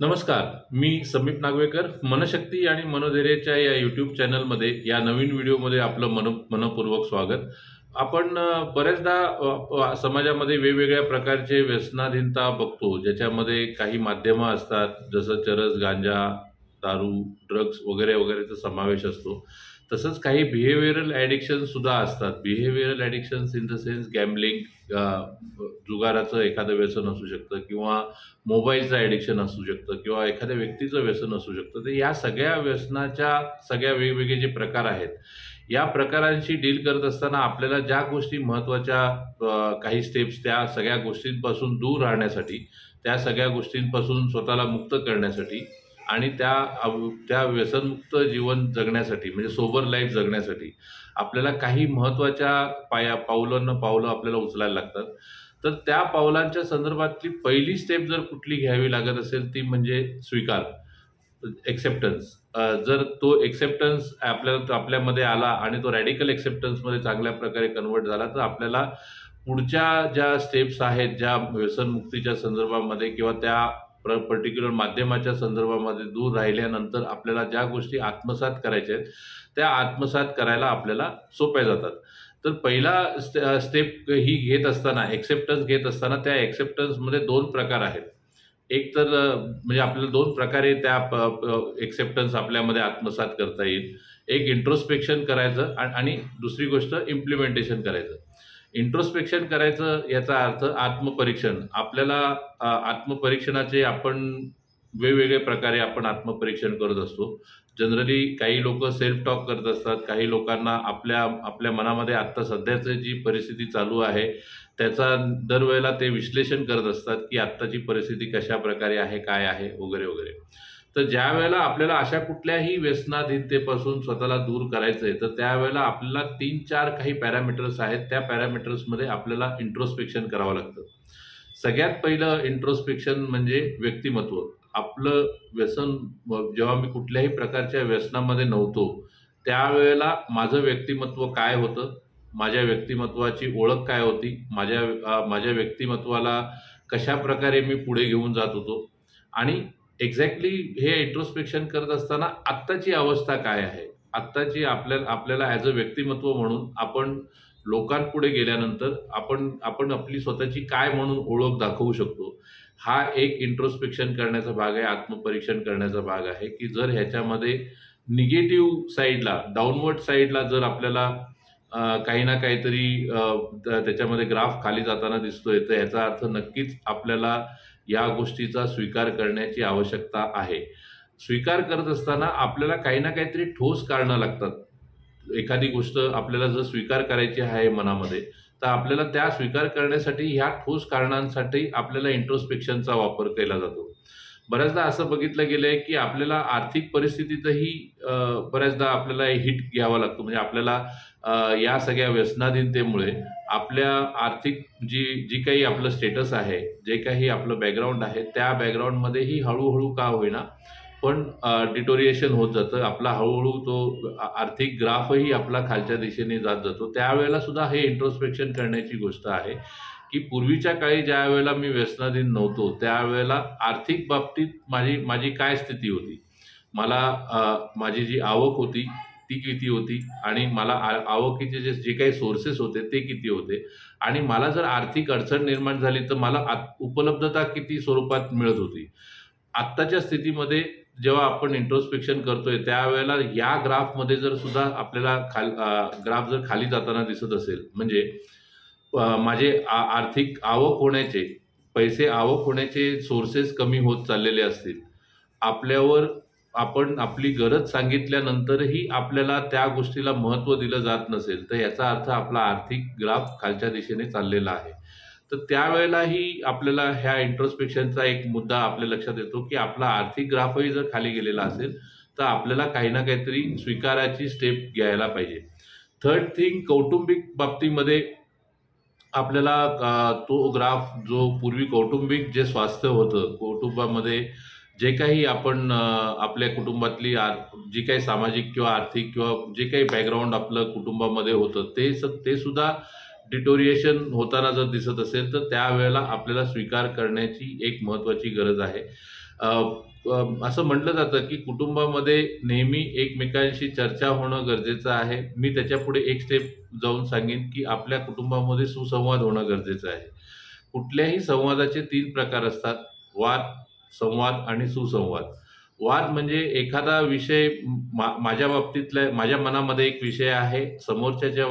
नमस्कार. मी समीप नागवेकर. मनशक्ती आणि मनोधैर्याच्या या यूट्यूब चॅनलमध्ये या नवीन व्हिडिओमध्ये आपलं मनपूर्वक स्वागत. आपण बऱ्याचदा समाजामध्ये वेगवेगळ्या प्रकारचे व्यसनाधीनता बघतो, ज्याच्यामध्ये काही माध्यमं असतात, जसं चरस, गांजा, दारू, ड्रग्स वगैरे वगैरेचा समावेश असतो. तसंच काही बिहेवियरल ॲडिक्शन सुद्धा असतात. Behavioural addictions in the sense gambling, जुगाराचं एखादं व्यसन असू शकतं किंवा मोबाईलचं ॲडिक्शन असू शकतं किंवा एखाद्या व्यक्तीचं व्यसन असू शकतं. तर या सगळ्या व्यसनाच्या सगळ्या वेगवेगळे जे प्रकार आहेत, या प्रकारांशी डील करत असताना आपल्याला ज्या गोष्टी महत्त्वाच्या, काही स्टेप्स त्या सगळ्या गोष्टींपासून दूर राहण्यासाठी, त्या सगळ्या गोष्टींपासून स्वतःला मुक्त करण्यासाठी आणि त्या व्यसनमुक्त जीवन जगण्यासाठी, म्हणजे सोबर लाईफ जगण्यासाठी आपल्याला काही महत्त्वाच्या पावलं आपल्याला उचलायला लागतात. तर त्या पावलांच्या संदर्भातली पहिली स्टेप जर कुठली घ्यावी लागत असेल ती म्हणजे स्वीकार, एक्सेप्टन्स. जर तो एक्सेप्टन्स आपल्यामध्ये आला आणि तो रॅडिकल एक्सेप्टन्समध्ये चांगल्या प्रकारे कन्वर्ट झाला, तर आपल्याला पुढच्या ज्या स्टेप्स आहेत, ज्या व्यसनमुक्तीच्या संदर्भामध्ये किंवा त्या पर्टिक्युलर माध्यमाच्या संदर्भामध्ये दूर राहिल्यानंतर आपल्याला ज्या गोष्टी आत्मसात करायच्या आहेत, त्या आत्मसात करायला आपल्याला सोप्या जातात. तर पहिला स्टेप ही घेत असताना, एक्सेप्टन्स घेत असताना, त्या एक्सेप्टन्समध्ये 2 प्रकार आहेत. एक तर म्हणजे आपल्याला 2 प्रकारे त्या एक्सेप्टन्स आपल्यामध्ये आत्मसात करता येईल. एक इंट्रोस्पेक्शन करायचं आणि दुसरी गोष्ट इम्प्लिमेंटेशन करायचं. इंट्रोस्पेक्शन करायचं याचा अर्थ आत्मपरीक्षण. आपल्याला आत्मपरीक्षणाचे आपण वेगवेगळ्या प्रकारे आपण आत्मपरीक्षण करत असतो. जनरली काही लोक सेल्फ टॉक करत असतात. काही लोकांना आपल्या मनामध्ये आत्ता सध्याची जी परिस्थिती चालू आहे त्याचा दरवेळेला ते विश्लेषण करत असतात की आत्ताची परिस्थिती कशा प्रकारे आहे, काय आहे, वगैरे वगैरे. तर ज्या वेळेला आपल्याला अशा कुठल्याही व्यसनाधीनतेपासून स्वतःला दूर करायचं आहे, तर त्यावेळेला आपल्याला 3-4 काही पॅरामीटर्स आहेत. त्या पॅरामीटर्समध्ये आपल्याला इंट्रोस्पेक्शन करावं लागतं. सगळ्यात पहिलं इंट्रोस्पेक्शन म्हणजे व्यक्तिमत्व. आपलं व्यसन, जेव्हा मी कुठल्याही प्रकारच्या व्यसनामध्ये नव्हतो त्यावेळेला माझं व्यक्तिमत्व काय होतं, माझ्या व्यक्तिमत्वाची ओळख काय होती, माझ्या व्यक्तिमत्वाला कशा प्रकारे मी पुढे घेऊन जात होतो आणि एक्झॅक्टली हे इंट्रोस्पेक्शन करत असताना आत्ताची अवस्था काय आहे, आत्ताची आपल्याला ॲज अ व्यक्तिमत्व म्हणून आपण लोकांपुढे गेल्यानंतर आपण आपली स्वतःची काय म्हणून ओळख दाखवू शकतो, हा एक इंट्रोस्पेक्शन करण्याचा भाग आहे, आत्मपरीक्षण करण्याचा भाग आहे. की जर ह्याच्यामध्ये निगेटिव्ह साईडला, डाऊनवर्ड साईडला जर आपल्याला काही ना काहीतरी त्याच्यामध्ये ग्राफ खाली जाताना दिसतोय, तर याचा अर्थ नक्कीच आपल्याला या गोष्टीचा स्वीकार करण्याची आवश्यकता आहे. स्वीकार करत असताना आपल्याला काही ना काहीतरी ठोस कारणं लागतात. एखादी गोष्ट आपल्याला जर स्वीकार करायची आहे मनामध्ये, तर आपल्याला त्या स्वीकार करण्यासाठी ह्या ठोस कारणांसाठी आपल्याला इंट्रोस्पेक्शनचा वापर केला जातो. बऱ्याचदा असं बघितलं गेलंय की आपल्याला आर्थिक परिस्थितीतही बऱ्याचदा आपल्याला हिट घ्यावा लागतो. म्हणजे आपल्याला या सगळ्या व्यसनाधीनतेमुळे आपल्या आर्थिक जी काही आपलं स्टेटस आहे, जे काही आपलं बॅकग्राऊंड आहे, त्या बॅकग्राऊंडमध्येही हळूहळू का होईना पण डिटोरिएशन होत जातं. आपला हळूहळू तो आर्थिक ग्राफही आपला खालच्या दिशेने जात जातो. त्यावेळेला सुद्धा हे इंट्रोस्पेक्शन करण्याची गोष्ट आहे की पूर्वीच्या काळी ज्या वेळेला मी व्यसनाधीन नव्हतो त्यावेळेला आर्थिक बाबतीत माझी काय स्थिती होती, मला माझी जी आवक होती ती किती होती आणि मला आवकीचे जे काही सोर्सेस होते ते किती होते आणि मला जर आर्थिक अडचण निर्माण झाली तर मला उपलब्धता किती स्वरूपात मिळत होती. आत्ताच्या स्थितीमध्ये जेव्हा आपण इंट्रोस्पेक्शन करतोय त्यावेळेला या ग्राफमध्ये जर सुद्धा आपल्याला ग्राफ जर खाली जाताना दिसत असेल, म्हणजे माझे आर्थिक पैसे आवक होण्याचे सोर्सेस कमी होत चाललेले असतील, आपल्यावर आपण आपली गरज सांगितल्यानंतरही आपल्याला त्या गोष्टीला महत्त्व दिलं जात नसेल, तर याचा अर्थ आपला आर्थिक ग्राफ खालच्या दिशेने चाललेला आहे. तर त्यावेळेलाही आपल्याला ह्या इंट्रोस्पेक्शनचा एक मुद्दा आपल्या लक्षात येतो की आपला आर्थिक ग्राफही जर खाली गेलेला असेल तर आपल्याला काही ना काहीतरी स्वीकाराची स्टेप घ्यायला पाहिजे. थर्ड थिंग, कौटुंबिक बाबतीमध्ये आपल्याला तो ग्राफ जो पूर्वी कौटुंबिक जे स्वास्थ्य होतं, कुटुंबामध्ये जे काही आपण आपल्या कुटुंबातली जी काही सामाजिक किंवा आर्थिक किंवा जे काही बॅकग्राऊंड आपलं कुटुंबामध्ये होतं ते सुद्धा डिटोरिएशन होताना जर दिसत असेल तर त्यावेळेला आपल्याला स्वीकार करण्याची एक महत्त्वाची गरज आहे. असं म्हटलं जातं की कुटुंबामध्ये नेहमी एकमेकांशी चर्चा होणं गरजेचं आहे. मी त्याच्यापुढे एक स्टेप जाऊन सांगेन की आपल्या कुटुंबामध्ये सुसंवाद होणं गरजेचं आहे. कुठल्याही संवादाचे 3 प्रकार असतात: वाद, संवाद आणि सुसंवाद. वाद म्हणजे एखादा विषय माझ्या माझ्या मनामध्ये एक विषय आहे, समोरच्याच्या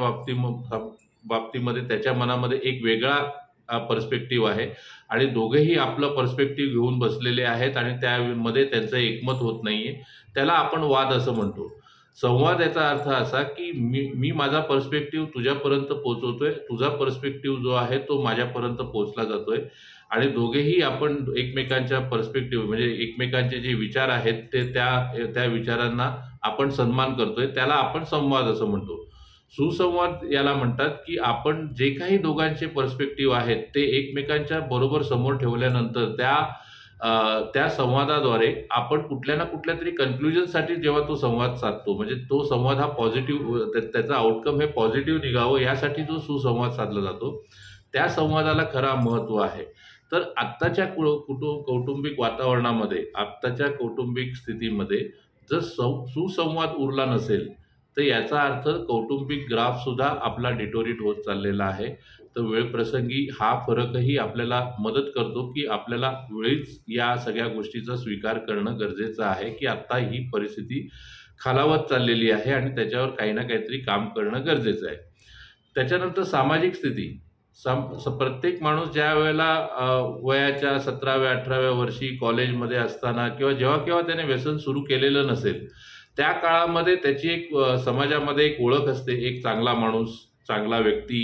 बाबतीमध्ये त्याच्या मनामध्ये एक वेगळा पर्स्पेक्टिव्ह आहे आणि दोघेही आपलं पर्स्पेक्टिव्ह घेऊन बसलेले आहेत आणि त्यामध्ये त्यांचं एकमत होत नाहीये. त्याला आपण वाद असं म्हणतो. संवाद याचा अर्थ असा की मी माझा पर्स्पेक्टिव्ह तुझ्यापर्यंत पोहोचवतोय, तुझा पर्स्पेक्टिव्ह जो आहे तो माझ्यापर्यंत पोहोचला जातोय आणि दोघेही आपण एकमेकांच्या पर्स्पेक्टिव्ह म्हणजे एकमेकांचे जे विचार आहेत ते त्या विचारांना आपण सन्मान करतोय, त्याला आपण संवाद असं म्हणतो. सुसंवाद याला म्हणतात की आपण जे काही दोघांचे पर्स्पेक्टिव्ह आहेत ते एकमेकांच्या बरोबर समोर ठेवल्यानंतर त्या संवादाद्वारे आपण कुठल्या ना कुठल्या तरी कन्क्लुजनसाठी जेव्हा तो संवाद साधतो, म्हणजे तो संवाद हा पॉझिटिव्ह, त्याचा आउटकम हे पॉझिटिव्ह निघावं यासाठी जो सुसंवाद साधला जातो, त्या संवादाला खरा महत्त्व आहे. तर आत्ताच्या कौटुंबिक वातावरणामध्ये, आत्ताच्या कौटुंबिक स्थितीमध्ये जर सुसंवाद उरला नसेल तर याचा अर्थ कौटुंबिक ग्राफ सुद्धा आपला डिटोरिट होत चाललेला आहे. तर वेळप्रसंगी हा फरकही आपल्याला मदत करतो की आपल्याला वेळीच या सगळ्या गोष्टीचा स्वीकार करणं गरजेचं आहे की आत्ता ही परिस्थिती खालावत चाललेली आहे आणि त्याच्यावर काही ना काहीतरी काम करणं गरजेचं आहे. त्याच्यानंतर सामाजिक स्थिती. प्रत्येक माणूस ज्या वेळेला वयाच्या 17व्या-18व्या वर्षी कॉलेजमध्ये असताना किंवा जेव्हा त्याने व्यसन सुरू केलेलं नसेल त्या काळामध्ये त्याची एक समाजामध्ये एक ओळख असते. एक चांगला माणूस, चांगला व्यक्ती,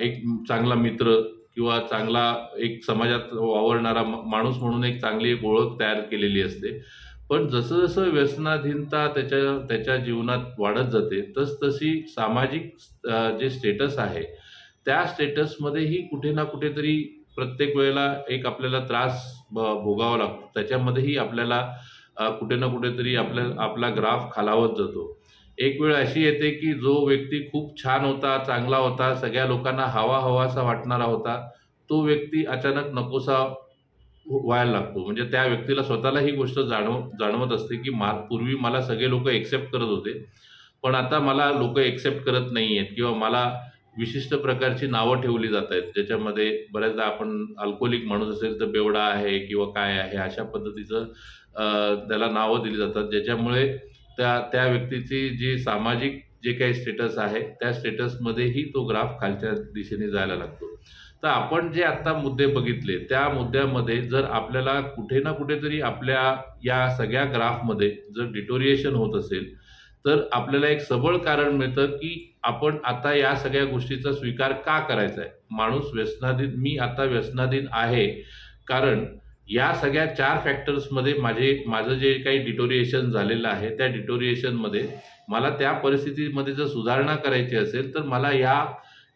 एक चांगला मित्र किंवा चांगला एक समाजात वावरणारा माणूस म्हणून एक चांगली एक ओळख तयार केलेली असते. पण जसं व्यसनाधीनता त्याच्या जीवनात वाढत जाते तशी सामाजिक जे स्टेटस आहे त्या स्टेटसमध्येही कुठे ना कुठेतरी प्रत्येक वेळेला एक आपल्याला त्रास भोगावा लागतो. त्याच्यामध्येही आपल्याला कुठे ना कुठेतरी आपला ग्राफ खालावत जातो. एक वेळ अशी येते की जो व्यक्ती खूप छान होता, चांगला होता, सगळ्या लोकांना हवासा वाटणारा होता, तो व्यक्ती अचानक नकोसा व्हायला लागतो. म्हणजे त्या व्यक्तीला स्वतःला ही गोष्ट जाणवत असते की पूर्वी मला सगळे लोक एक्सेप्ट करत होते, पण आता मला लोक एक्सेप्ट करत नाहीयेत किंवा मला विशिष्ट प्रकारची नावं ठेवली जात आहेत, ज्याच्यामध्ये बऱ्याचदा आपण अल्कोहोलिक माणूस असेल तर बेवडा आहे किंवा काय आहे अशा पद्धतीचं त्याला नावं दिली जातात, ज्याच्यामुळे त्या व्यक्तीची जी सामाजिक जे काही स्टेटस आहे त्या स्टेटसमध्येही तो ग्राफ खालच्या दिशेने जायला लागतो. तर आपण जे आत्ता मुद्दे बघितले त्या मुद्द्यामध्ये जर आपल्याला कुठे ना कुठेतरी आपल्या या सगळ्या ग्राफमध्ये जर डिटोरिएशन होत असेल तर आपल्याला एक सबळ कारण मिळतं की आपण आता या सगळ्या गोष्टीचा स्वीकार का करायचा आहे. माणूस व्यसनाधीन, मी आता व्यसनाधीन आहे कारण या सगळ्या 4 फॅक्टर्समध्ये माझं जे काही डिटोरिएशन झालेलं आहे त्या डिटोरिएशनमध्ये मला त्या परिस्थितीमध्ये जर सुधारणा करायची असेल तर मला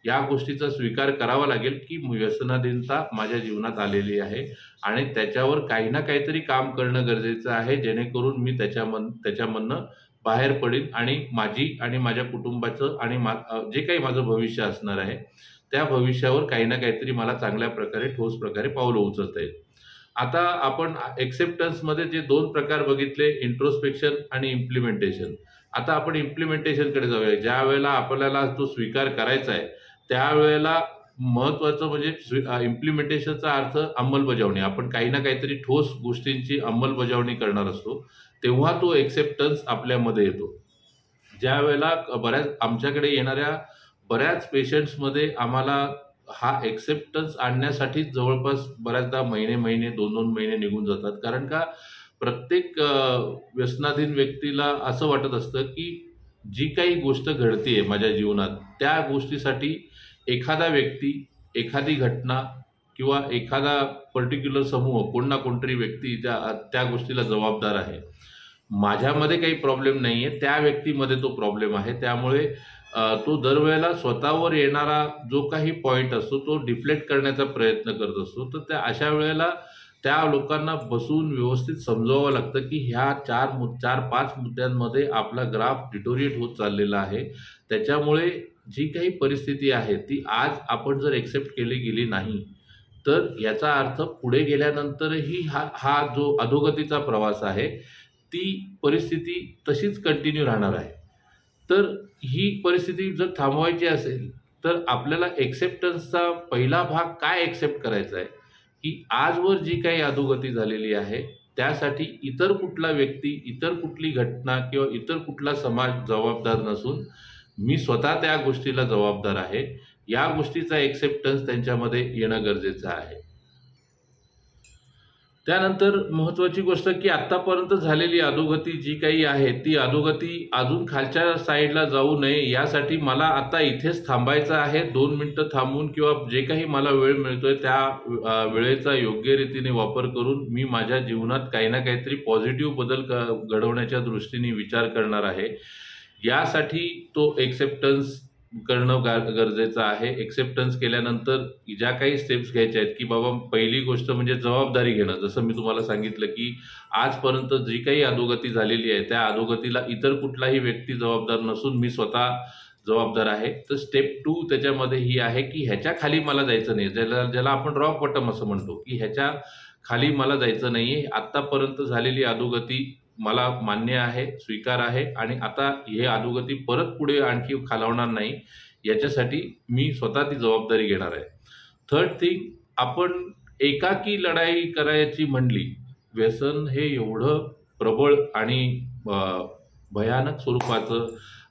या गोष्टीचा स्वीकार करावा लागेल की व्यसनाधीनता माझ्या जीवनात आलेली आहे आणि त्याच्यावर काही ना काहीतरी काम करणं गरजेचं आहे, जेणेकरून मी त्याच्यामधनं बाहेर पडेन आणि माझी आणि माझ्या कुटुंबाचं आणि जे काही माझं भविष्य असणार आहे त्या भविष्यावर काही ना काहीतरी मला चांगल्या प्रकारे ठोस प्रकारे पावलं उचलता येईल. आता आपण एक्सेप्टन्समध्ये जे 2 प्रकार बघितले, इंट्रोस्पेक्शन आणि इम्प्लिमेंटेशन. आता आपण इम्प्लिमेंटेशनकडे जाऊया. ज्या वेळेला आपल्याला तो स्वीकार करायचा आहे त्यावेळेला महत्त्वाचं म्हणजे इम्प्लिमेंटेशनचा अर्थ अंमलबजावणी. आपण काही ना काहीतरी ठोस गोष्टींची अंमलबजावणी करणार असतो तेव्हा तो एक्सेप्टन्स आपल्यामध्ये येतो. ज्या वेळेला आमच्याकडे येणाऱ्या बऱ्याच पेशंट्समध्ये आम्हाला हा एक्सेप्टन्स आणण्यासाठी जवळपास बऱ्याचदा महिने 2-2 महिने निघून जातात. कारण का प्रत्येक व्यसनाधीन व्यक्तीला असं वाटत असतं की जी काही गोष्ट घडतेय माझ्या जीवनात त्या गोष्टीसाठी एखादा व्यक्ती, एखादी घटना किंवा एखादा पर्टिक्युलर समूह, कोण ना कोणतरी व्यक्ती त्या गोष्टीला जबाबदार आहे. माझ्यामध्ये काही प्रॉब्लेम नाहीये, त्या व्यक्तीमध्ये तो प्रॉब्लेम आहे. त्यामुळे तो दरवेळेला स्वतःवर येणारा जो काही पॉईंट असतो तो डिफ्लेक्ट करण्याचा प्रयत्न करत असतो. तर त्या अशा वेळेला त्या लोकांना बसून व्यवस्थित समजावं लागतं की ह्या 4-5 मुद्द्यांमध्ये आपला ग्राफ डिटोरिएट होत चाललेला आहे. त्याच्यामुळे जी काही परिस्थिती आहे ती आज आपण जर एक्सेप्ट केली गेली नाही, तर याचा अर्थ पुढे गेल्यानंतरही हा जो अधोगतीचा प्रवास आहे, ती परिस्थिती तशीच कंटिन्यू राहणार आहे. तर ही परिस्थिती जर थांबवायची असेल, तर आपल्याला एक्सेप्टन्सचा पहिला भाग काय एक्सेप्ट करायचा आहे, की आजवर जी काही अधोगती झालेली आहे, त्यासाठी इतर कुठला व्यक्ती, इतर कुठली घटना किंवा इतर कुठला समाज जबाबदार नसून मी स्वतः त्या गोष्टीला जबाबदार आहे. या गोष्टीचा एक्सेप्टन्स त्यांच्यामध्ये येणं गरजेचं आहे. त्यानंतर महत्त्वाची गोष्ट की आत्तापर्यंत झालेली अधोगती जी काही आहे, ती अधोगती अजून खालच्या साईडला जाऊ नये यासाठी मला आता इथेच थांबायचं आहे. 2 मिनिटं थांबून किंवा जे काही मला वेळ मिळतोय त्या वेळेचा योग्य रीतीने वापर करून मी माझ्या जीवनात काही ना काहीतरी पॉझिटिव्ह बदल घडवण्याच्या दृष्टीने विचार करणार आहे. यासाठी तो एक्सेप्टन्स करणं गरजेचं आहे. एक्सेप्टन्स केल्यानंतर ज्या काही स्टेप्स घ्यायच्या आहेत की बाबा पहिली गोष्ट म्हणजे जबाबदारी घेणं. जसं मी तुम्हाला सांगितलं की आजपर्यंत जी काही अधोगती झालेली आहे त्या अधोगतीला इतर कुठलाही व्यक्ती जबाबदार नसून मी स्वतः जबाबदार आहे. तर स्टेप 2 त्याच्यामध्ये ही आहे की ह्याच्या खाली मला जायचं नाही, ज्याला आपण रॉक बॉटम असं म्हणतो, की ह्याच्या खाली मला जायचं नाहीये. आत्तापर्यंत झालेली अधोगती मला मान्य आहे, स्वीकार आहे आणि आता हे अधोगती परत पुढे आणखी खालावणार नाही, याच्यासाठी मी स्वतः ती जबाबदारी घेणार आहे. थर्ड थिंग, आपण एकाकी लढाई करायची म्हणली, व्यसन हे एवढं प्रबळ आणि भयानक स्वरूपाचं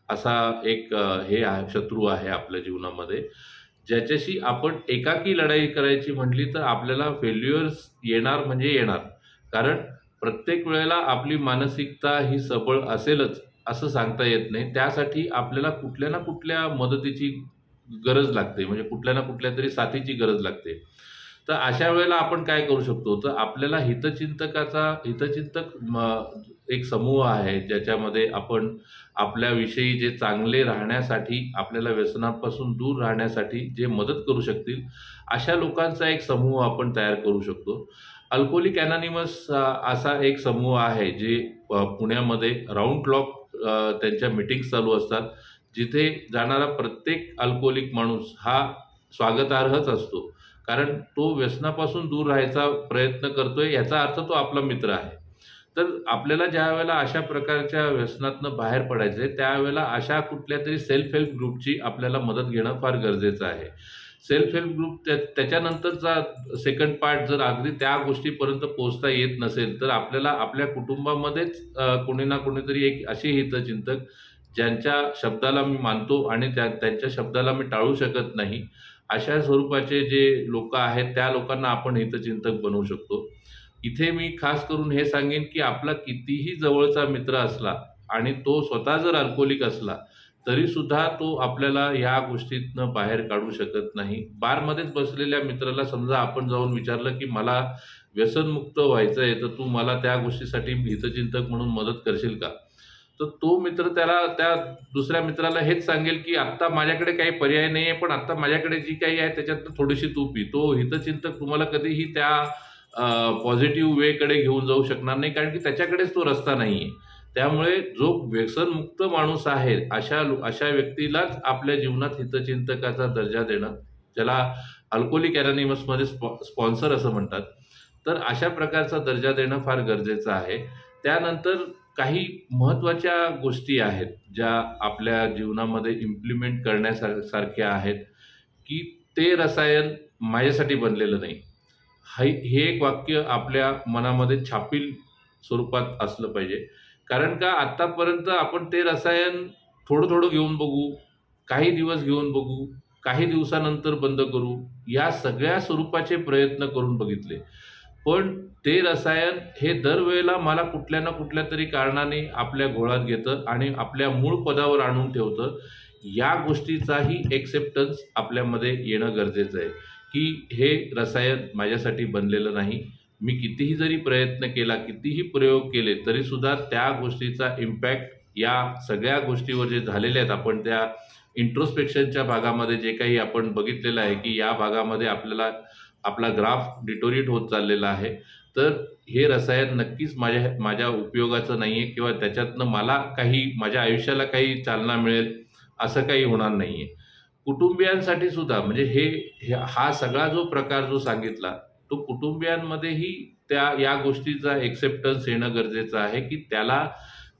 असा एक हे आहे, शत्रू आहे आपल्या जीवनामध्ये, ज्याच्याशी आपण एकाकी लढाई करायची म्हणली तर आपल्याला फेल्युअर्स येणार म्हणजे येणार. कारण प्रत्येक वेळेला आपली मानसिकता ही सबळ असेलच असं सांगता येत नाही. त्यासाठी आपल्याला कुठल्या ना कुठल्या मदतीची गरज लागते, म्हणजे कुठल्या ना कुठल्या तरी साथीची गरज लागते. तर अशा वेळेला आपण काय करू शकतो, तर आपल्याला हितचिंतक एक समूह आहे, ज्याच्यामध्ये आपण आपल्याविषयी जे चांगले राहण्यासाठी, आपल्याला व्यसनापासून दूर राहण्यासाठी जे मदत करू शकतील, अशा लोकांचा एक समूह आपण तयार करू शकतो. अल्कोहोलिक अनॉनिमस असा एक समूह आहे, जे पुण्यामध्ये राऊंड क्लॉक त्यांच्या मीटिंग्स चालू असतात. जिथे जाणारा प्रत्येक अल्कोहोलिक माणूस हा स्वागतार्हच असतो. कारण तो व्यसनापासून दूर राहायचा प्रयत्न करतोय, याचा अर्थ तो आपला मित्र आहे. तर आपल्याला ज्या वेळेला अशा प्रकारच्या व्यसनातनं बाहेर पडायचं आहे, त्यावेळेला अशा कुठल्यातरी सेल्फ हेल्प ग्रुपची आपल्याला मदत घेणं फार गरजेचं आहे. सेल्फ हेल्प ग्रुप त्याच्यानंतरचा सेकंड पार्ट जर अगदी त्या गोष्टीपर्यंत पोहोचता येत नसेल, तर आपल्याला आपल्या कुटुंबामध्येच कोणी ना कोणीतरी एक असे हितचिंतक, ज्यांच्या शब्दाला मी मानतो आणि त्यांच्या शब्दाला मी टाळू शकत नाही, अशा स्वरूपाचे जे लोक आहेत त्या लोकांना आपण हितचिंतक बनवू शकतो. इथे मी खास करून हे सांगेन की आपला कितीही जवळचा मित्र असला आणि तो स्वतः जर अल्कोहोलिक असला, तरी सुद्धा तो आपल्याला या गोष्टीतनं बाहेर काढू शकत नाही. बारमध्येच बसलेल्या मित्राला समजा आपण जाऊन विचारलं की मला व्यसनमुक्त व्हायचं आहे, तर तू मला त्या गोष्टीसाठी हितचिंतक म्हणून मदत करशील का? तर तो मित्र त्या दुसऱ्या मित्राला हेच सांगेल की आत्ता माझ्याकडे काही पर्याय नाही आहे, पण आत्ता माझ्याकडे जी काही आहे त्याच्यातनं थोडीशी तू पी. तो हितचिंतक तुम्हाला कधीही त्या पॉझिटिव्ह वेकडे घेऊन जाऊ शकणार नाही, कारण की त्याच्याकडेच तो रस्ता नाही आहे. त्यामुळे जो व्यसनमुक्त माणूस आहे, अशा व्यक्तीलाच आपल्या जीवनात हितचिंतकाचा दर्जा देणं, ज्याला अल्कोहोलिक अनॉनिमसमध्ये स्पॉन्सर असं म्हणतात, तर अशा प्रकारचा दर्जा देणं फार गरजेचं आहे. त्यानंतर काही महत्त्वाच्या गोष्टी आहेत, ज्या आपल्या जीवनामध्ये इम्प्लिमेंट करण्यासारख्या आहेत, की ते रसायन माझ्यासाठी बनलेलं नाही. हे एक वाक्य आपल्या मनामध्ये छापील स्वरूपात असलं पाहिजे. कारण का आत्तापर्यंत आपण ते रसायन थोडं घेऊन बघू, काही दिवस घेऊन बघू, काही दिवसानंतर बंद करू, या सगळ्या स्वरूपाचे प्रयत्न करून बघितले. पण ते रसायन हे दरवेळेला मला कुठल्या ना कुठल्या तरी कारणाने आपल्या घोळात घेतं आणि आपल्या मूळ पदावर आणून ठेवतं. या गोष्टीचाही एक्सेप्टन्स आपल्यामध्ये येणं गरजेचं आहे, की हे रसायन माझ्यासाठी बनलेलं नाही. मी कितीही जरी प्रयत्न केला, कितीही प्रयोग केले, तरी सुद्धा त्या गोष्टीचा इम्पॅक्ट या सगळ्या गोष्टीवर जे झालेले आहेत, आपण त्या इंट्रोस्पेक्शनच्या भागामध्ये जे काही आपण बघितलेलं आहे, की या भागामध्ये आपल्याला आपला ग्राफ डिटोरिएट होत चाललेला आहे तर हे रसायन नक्कीच माझ्या उपयोगाचं नाहीये किंवा त्याच्यातनं मला काही माझ्या आयुष्याला काही चालना मिळेल असं काही होणार नाहीये. कुटुंबियांसाठी सुद्धा म्हणजे हा सगळा जो प्रकार जो सांगितला तो कुटुंबियांमध्येही या गोष्टीचा एक्सेप्टन्स येणं गरजेचं आहे, की त्याला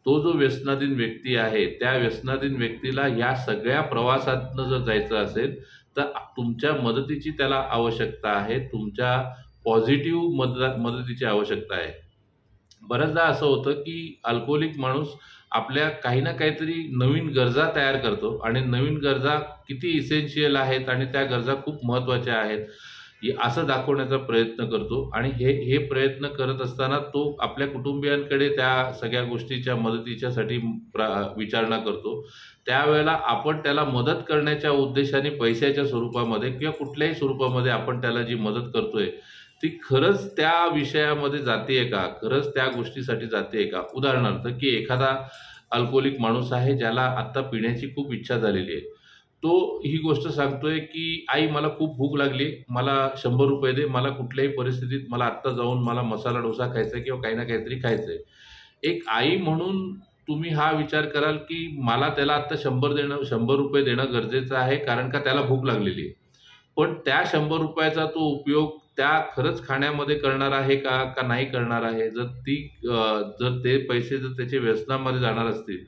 तो जो व्यसनाधीन व्यक्ती आहे त्या व्यसनाधीन व्यक्तीला या सगळ्या प्रवासातनं जर जायचं असेल तर तुमच्या मदतीची त्याला आवश्यकता आहे. तुमच्या पॉझिटिव्ह मदतीची आवश्यकता आहे. बऱ्याचदा असं होतं की अल्कोहोलिक माणूस आपल्या काही ना काहीतरी नवीन गरजा तयार करतो आणि नवीन गरजा किती इसेन्शियल आहेत आणि त्या गरजा खूप महत्त्वाच्या आहेत असं दाखवण्याचा प्रयत्न करतो आणि हे प्रयत्न करत असताना तो आपल्या कुटुंबियांकडे त्या सगळ्या गोष्टीच्या मदतीच्यासाठी विचारणा करतो. त्यावेळेला आपण त्याला मदत करण्याच्या उद्देशाने पैशाच्या स्वरूपामध्ये किंवा कुठल्याही स्वरूपामध्ये आपण त्याला जी मदत करतोय ती खरंच त्या विषयामध्ये जातीये का, खरंच त्या गोष्टीसाठी जातीये का. उदाहरणार्थ की एखादा अल्कोहोलिक माणूस आहे ज्याला आत्ता पिण्याची खूप इच्छा झालेली आहे. तो ही गोष्ट सांगतोय की आई मला खूप भूक लागली, मला 100 रुपये दे, मला कुठल्याही परिस्थितीत मला आत्ता जाऊन मला मसाला डोसा खायचा आहे किंवा काही ना काहीतरी खायचंय. एक आई म्हणून तुम्ही हा विचार कराल की मला त्याला आत्ता 100 रुपये देणं गरजेचं आहे कारण का त्याला भूक लागलेली आहे. पण त्या 100 रुपयाचा तो उपयोग त्या खरंच खाण्यामध्ये करणार आहे का नाही करणार आहे. जर ते पैसे जर त्याचे व्यसनामध्ये जाणार असतील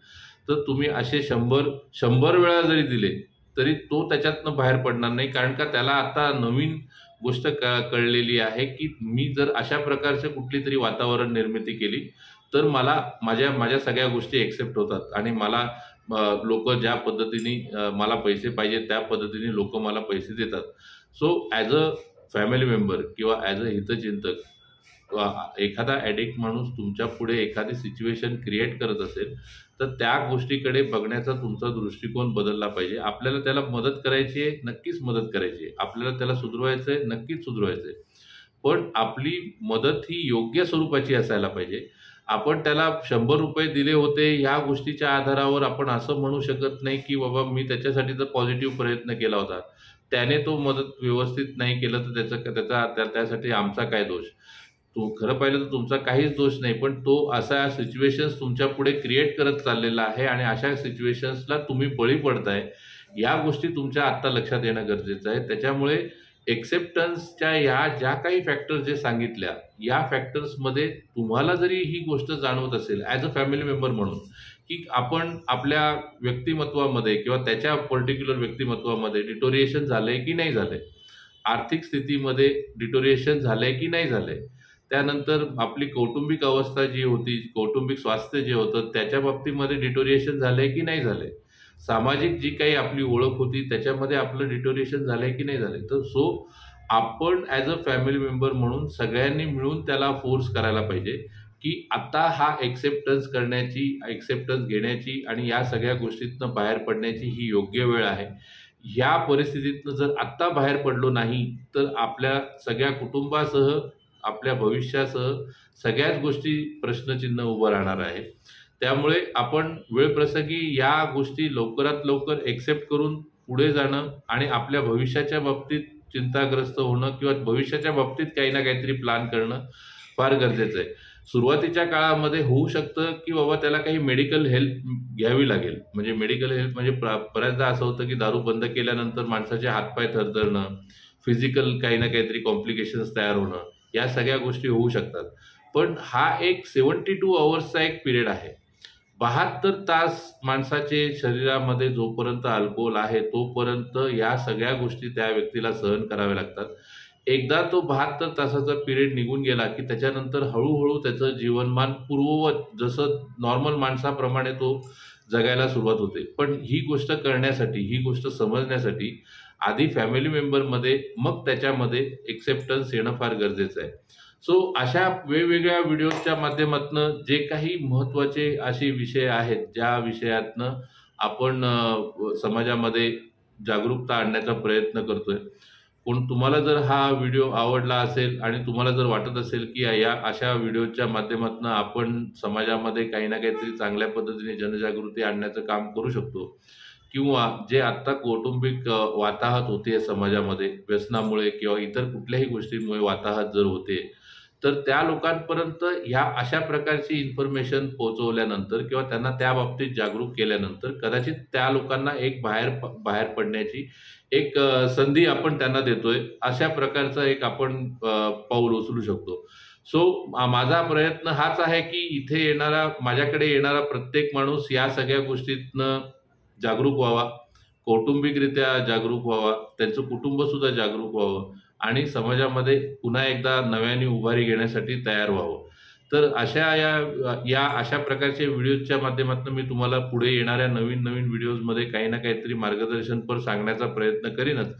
तर तुम्ही असे 100 वेळा जरी दिले तरी तो त्याच्यातनं बाहेर पडणार नाही. कारण का त्याला आता नवीन गोष्ट कळलेली आहे की मी जर अशा प्रकारचे कुठली तरी वातावरण निर्मिती केली तर मला माझ्या सगळ्या गोष्टी एक्सेप्ट होतात आणि मला लोकं ज्या पद्धतीने मला पैसे पाहिजे त्या पद्धतीने लोकं मला पैसे देतात. So as a family member किंवा ॲज अ हितचिंतक एखादा ॲडिक्ट माणूस तुमच्या पुढे एखादी सिच्युएशन क्रिएट करत असेल तर त्या गोष्टीकडे बघण्याचा तुमचा दृष्टिकोन बदलला पाहिजे. आपल्याला त्याला मदत करायची आहे, नक्कीच मदत करायची आहे. आपल्याला त्याला सुधरवायचं आहे, नक्कीच सुधरवायचं आहे. पण आपली मदत ही योग्य स्वरूपाची असायला पाहिजे. आपण त्याला 100 रुपये दिले होते ह्या गोष्टीच्या आधारावर आपण असं म्हणू शकत नाही की बाबा मी त्याच्यासाठी तर पॉझिटिव्ह प्रयत्न केला होता, त्याने तो मदत व्यवस्थित नाही केलं तर त्यासाठी आमचा काय दोष. खरं पाहिलं तर तुमचा काहीच दोष नाही, पण तो अशा सिच्युएशन्स तुमच्या पुढे क्रिएट करत चाललेला आहे आणि अशा सिच्युएशन्सला तुम्ही बळी पडताय. या गोष्टी तुमच्या आत्ता लक्षात येणं गरजेचं आहे. त्याच्यामुळे एक्सेप्टन्सच्या ह्या ज्या काही फॅक्टर्स जे सांगितल्या या फॅक्टर्समध्ये तुम्हाला जरी ही गोष्ट जाणवत असेल ॲज अ फॅमिली मेंबर म्हणून की आपण आपल्या व्यक्तिमत्वामध्ये किंवा त्याच्या पर्टिक्युलर व्यक्तिमत्वामध्ये डिटोरिएशन झालंय की नाही झालंय, आर्थिक स्थितीमध्ये डिटोरिएशन झालंय की नाही झालंय, त्यानंतर आपली कौटुंबिक अवस्था जी होती, कौटुंबिक स्वास्थ्य जे होतं त्याच्या बाबतीमध्ये डिटोरिएशन झालंय की नाही झालंय, सामाजिक जी काही आपली ओळख होती त्याच्यामध्ये आपलं डिटोरिएशन झालंय की नाही झालंय. तर आपण ॲज अ फॅमिली मेंबर म्हणून सगळ्यांनी मिळून त्याला फोर्स करायला पाहिजे की आता हा एक्सेप्टन्स घेण्याची आणि या सगळ्या गोष्टीतनं बाहेर पडण्याची ही योग्य वेळ आहे. ह्या परिस्थितीतनं जर आत्ता बाहेर पडलो नाही तर आपल्या सगळ्या कुटुंबासह आपल्या भविष्यासह सगळ्याच गोष्टी प्रश्नचिन्ह उभं राहणार आहे. त्यामुळे आपण वेळप्रसंगी या गोष्टी लवकरात लवकर एक्सेप्ट करून पुढे जाणं आणि आपल्या भविष्याच्या बाबतीत चिंताग्रस्त होणं किंवा भविष्याच्या बाबतीत काही ना काहीतरी प्लॅन करणं फार गरजेचं आहे. सुरुवातीच्या काळामध्ये होऊ शकतं की बाबा त्याला काही मेडिकल हेल्प घ्यावी लागेल. म्हणजे मेडिकल हेल्प म्हणजे बऱ्याचदा असं होतं की दारू बंद केल्यानंतर माणसाचे हातपाय थरथरणं, फिजिकल काही ना काहीतरी कॉम्प्लिकेशन्स तयार होणं, या सगळ्या गोष्टी होऊ शकतात. पण हा एक 72 अवर्सचा एक पिरियड आहे. 72 तास माणसाचे शरीरामध्ये जोपर्यंत अल्कोहोल आहे तोपर्यंत या सगळ्या गोष्टी त्या व्यक्तीला सहन कराव्या लागतात. एकदा तो 72 तासाचा पिरियड निघून गेला की त्याच्यानंतर हळूहळू त्याचं जीवनमान पूर्ववत जसं नॉर्मल माणसाप्रमाणे तो जगायला सुरुवात होते. पण ही गोष्ट करण्यासाठी, ही गोष्ट समजण्यासाठी आधी फॅमिली मेंबरमध्ये मग त्याच्यामध्ये एक्सेप्टन्स येणं फार गरजेचं आहे. सो अशा वेगवेगळ्या व्हिडिओच्या माध्यमातून जे काही महत्त्वाचे असे विषय आहेत ज्या विषयातनं आपण समाजामध्ये जागरूकता आणण्याचा प्रयत्न करतोय. पण तुम्हाला जर हा व्हिडिओ आवडला असेल आणि तुम्हाला जर वाटत असेल की या अशा व्हिडिओच्या माध्यमातून आपण समाजामध्ये काही ना काहीतरी चांगल्या पद्धतीने जनजागृती आणण्याचं काम करू शकतो किंवा जे आत्ता कौटुंबिक वाताहत होते समाजामध्ये व्यसनामुळे किंवा इतर कुठल्याही गोष्टींमुळे वाताहत जर होते तर त्या लोकांपर्यंत ह्या अशा प्रकारची इन्फॉर्मेशन पोहोचवल्यानंतर किंवा त्यांना त्या बाबतीत जागरूक केल्यानंतर कदाचित त्या लोकांना एक बाहेर पडण्याची एक संधी आपण त्यांना देतोय, अशा प्रकारचा एक आपण पाऊल उचलू शकतो. सो माझा प्रयत्न हाच आहे की इथे माझ्याकडे येणारा प्रत्येक माणूस या सगळ्या गोष्टीतनं जागरूक व्हावा, कौटुंबिकरित्या जागरूक व्हावा, त्यांचं कुटुंब सुद्धा जागरूक व्हावं आणि समाजामध्ये पुन्हा एकदा नव्याने उभारी घेण्यासाठी तयार व्हावं. तर अशा प्रकारच्या व्हिडिओच्या माध्यमातून मी तुम्हाला पुढे येणाऱ्या नवीन व्हिडिओजमध्ये काही ना काहीतरी मार्गदर्शनपर सांगण्याचा प्रयत्न करीनच.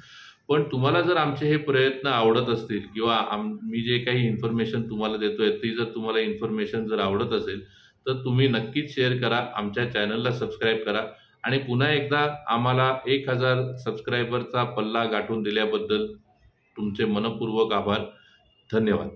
पण तुम्हाला जर आमचे हे प्रयत्न आवडत असतील किंवा मी जे काही इन्फॉर्मेशन तुम्हाला देतोय ती जर तुम्हाला इन्फॉर्मेशन जर आवडत असेल, तर तुम्ही नक्कीच शेअर करा, आमच्या चॅनलला सबस्क्राईब करा आणि पुन्हा एकदा आम्हाला 1000 सबस्क्रायबरचा पल्ला गाठून दिल्याबद्दल तुमचे मनःपूर्वक आभार. धन्यवाद.